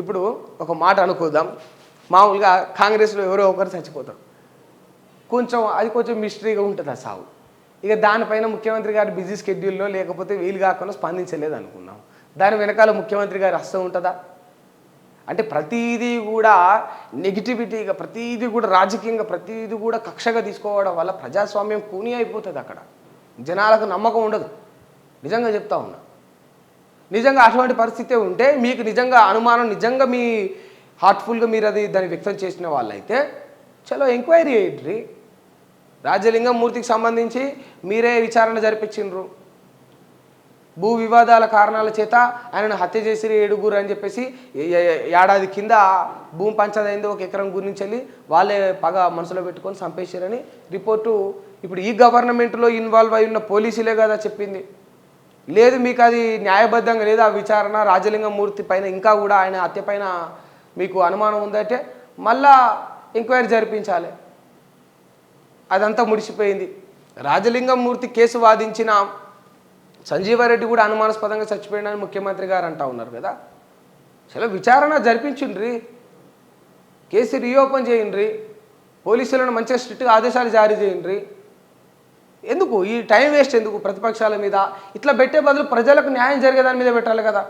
ఇప్పుడు ఒక మాట అనుకుందాం, మామూలుగా కాంగ్రెస్లో ఎవరో ఒకరు చచ్చిపోతారు, కొంచెం మిస్టరీగా ఉంటుంది ఆ సావు. ఇక దానిపైన ముఖ్యమంత్రి గారు బిజీ షెడ్యూల్లో లేకపోతే వీలు కాకుండా స్పందించలేదు అనుకున్నాం. దాని వెనకాల ముఖ్యమంత్రి గారు హస్తం ఉంటుందా? అంటే ప్రతీదీ కూడా నెగిటివిటీగా, ప్రతీదీ కూడా రాజకీయంగా, ప్రతీదీ కూడా కక్షగా తీసుకోవడం వల్ల ప్రజాస్వామ్యం కూని అయిపోతుంది. అక్కడ జనాలకు నమ్మకం ఉండదు. నిజంగా చెప్తా ఉన్నా. నిజంగా అటువంటి పరిస్థితి ఉంటే మీకు నిజంగా అనుమానం, నిజంగా మీ హార్ట్ఫుల్గా మీరు దాన్ని వ్యక్తం చేసిన వాళ్ళైతే చలో ఎంక్వైరీ చేయండి. రాజలింగం మూర్తికి సంబంధించి మీరే విచారణ జరిపించిండ్రు. భూ వివాదాల కారణాల చేత ఆయనను హత్య చేసి 7 అని చెప్పేసి ఏడాది కింద భూమి పంచదైంది 1 ఎకరం గురించి వెళ్ళి వాళ్ళే పగ మనసులో పెట్టుకొని చంపేశారని రిపోర్టు ఇప్పుడు ఈ గవర్నమెంట్లో ఇన్వాల్వ్ అయి ఉన్న పోలీసులే కదా చెప్పింది. లేదు మీకు అది న్యాయబద్ధంగా లేదు, ఆ విచారణ రాజలింగం మూర్తి పైన ఇంకా కూడా ఆయన హత్య పైన మీకు అనుమానం ఉందంటే మళ్ళా ఎంక్వైరీ జరిపించాలి. అదంతా ముడిచిపోయింది. రాజలింగం మూర్తి కేసు వాదించిన సంజీవారెడ్డి కూడా అనుమానాస్పదంగా చచ్చిపోయిందని ముఖ్యమంత్రి గారు అంటా ఉన్నారు కదా. అసలు విచారణ జరిపించిండ్రి, కేసు రీఓపెన్ చేయండి, పోలీసులను మంచిగా స్ట్రిక్ట్గా ఆదేశాలు జారీ చేయండి. ఎందుకు ఈ టైం వేస్ట్? ఎందుకు ప్రతిపక్షాల మీద ఇట్లా పెట్టే బదులు ప్రజలకు న్యాయం జరిగేదాని మీద పెట్టాలి కదా.